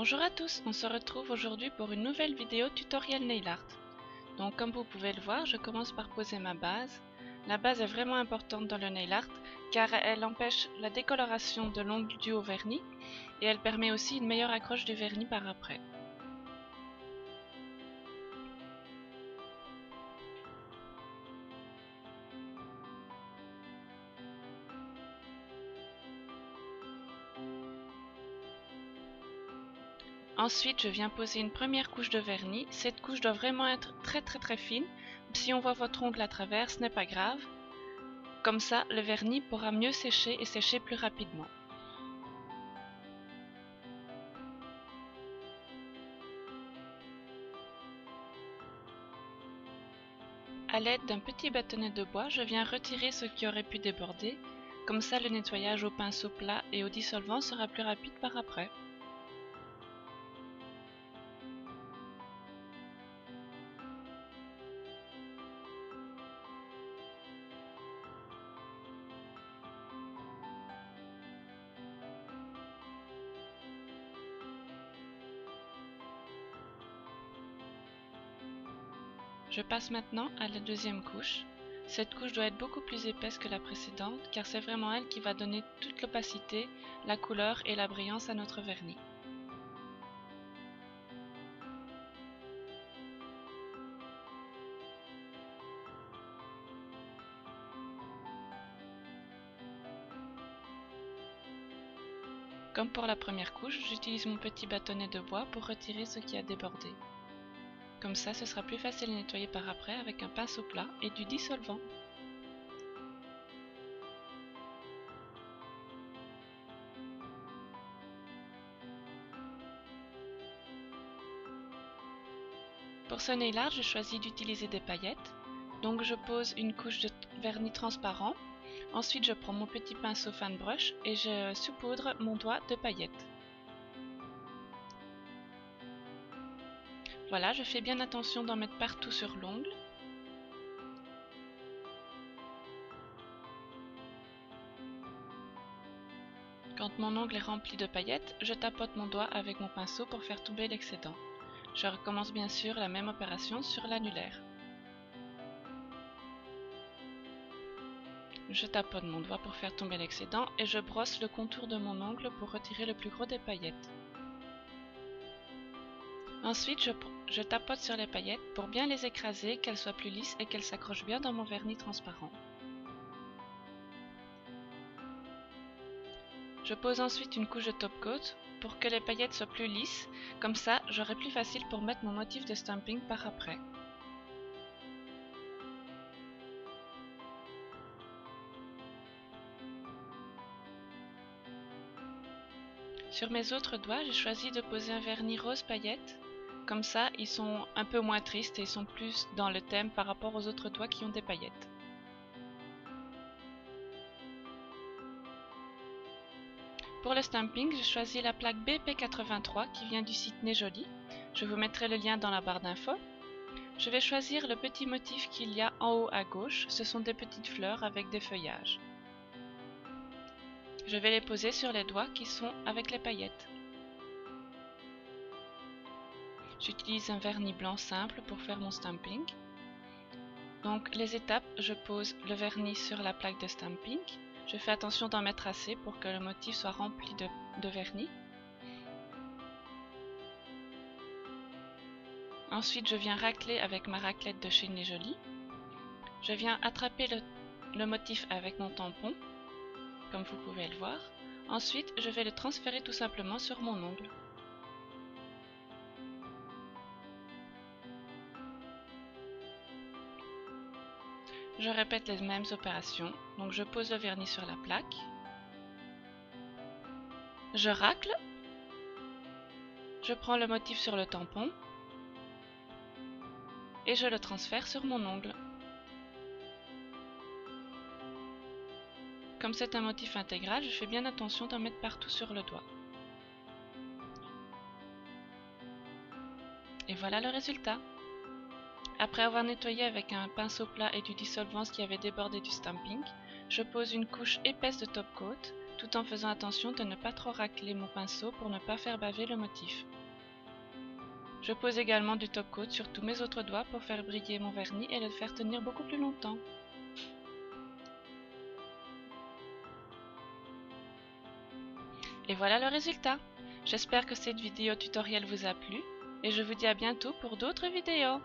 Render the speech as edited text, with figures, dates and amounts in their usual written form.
Bonjour à tous, on se retrouve aujourd'hui pour une nouvelle vidéo tutoriel nail art. Donc comme vous pouvez le voir, je commence par poser ma base. La base est vraiment importante dans le nail art car elle empêche la décoloration de l'ongle due au vernis et elle permet aussi une meilleure accroche du vernis par après. Ensuite, je viens poser une première couche de vernis. Cette couche doit vraiment être très fine. Si on voit votre ongle à travers, ce n'est pas grave. Comme ça, le vernis pourra mieux sécher et sécher plus rapidement. A l'aide d'un petit bâtonnet de bois, je viens retirer ce qui aurait pu déborder. Comme ça, le nettoyage au pinceau plat et au dissolvant sera plus rapide par après. Je passe maintenant à la deuxième couche. Cette couche doit être beaucoup plus épaisse que la précédente car c'est vraiment elle qui va donner toute l'opacité, la couleur et la brillance à notre vernis. Comme pour la première couche, j'utilise mon petit bâtonnet de bois pour retirer ce qui a débordé. Comme ça, ce sera plus facile à nettoyer par après avec un pinceau plat et du dissolvant. Pour ce nail art, je choisis d'utiliser des paillettes. Donc je pose une couche de vernis transparent. Ensuite, je prends mon petit pinceau fan brush et je saupoudre mon doigt de paillettes. Voilà, je fais bien attention d'en mettre partout sur l'ongle. Quand mon ongle est rempli de paillettes, je tapote mon doigt avec mon pinceau pour faire tomber l'excédent. Je recommence bien sûr la même opération sur l'annulaire. Je tapote mon doigt pour faire tomber l'excédent et je brosse le contour de mon ongle pour retirer le plus gros des paillettes. Ensuite, je tapote sur les paillettes pour bien les écraser, qu'elles soient plus lisses et qu'elles s'accrochent bien dans mon vernis transparent. Je pose ensuite une couche de top coat pour que les paillettes soient plus lisses, comme ça j'aurai plus facile pour mettre mon motif de stamping par après. Sur mes autres doigts, j'ai choisi de poser un vernis rose paillettes. Comme ça, ils sont un peu moins tristes et ils sont plus dans le thème par rapport aux autres doigts qui ont des paillettes. Pour le stamping, j'ai choisi la plaque BP83 qui vient du site Nejoli. Je vous mettrai le lien dans la barre d'infos. Je vais choisir le petit motif qu'il y a en haut à gauche. Ce sont des petites fleurs avec des feuillages. Je vais les poser sur les doigts qui sont avec les paillettes. J'utilise un vernis blanc simple pour faire mon stamping. Donc les étapes, je pose le vernis sur la plaque de stamping. Je fais attention d'en mettre assez pour que le motif soit rempli de vernis. Ensuite, je viens racler avec ma raclette de chez Nejoli. Je viens attraper le motif avec mon tampon, comme vous pouvez le voir. Ensuite, je vais le transférer tout simplement sur mon ongle. Je répète les mêmes opérations. Donc je pose le vernis sur la plaque. Je racle. Je prends le motif sur le tampon. Et je le transfère sur mon ongle. Comme c'est un motif intégral, je fais bien attention d'en mettre partout sur le doigt. Et voilà le résultat. Après avoir nettoyé avec un pinceau plat et du dissolvant ce qui avait débordé du stamping, je pose une couche épaisse de top coat tout en faisant attention de ne pas trop racler mon pinceau pour ne pas faire baver le motif. Je pose également du top coat sur tous mes autres doigts pour faire briller mon vernis et le faire tenir beaucoup plus longtemps. Et voilà le résultat. J'espère que cette vidéo tutoriel vous a plu et je vous dis à bientôt pour d'autres vidéos.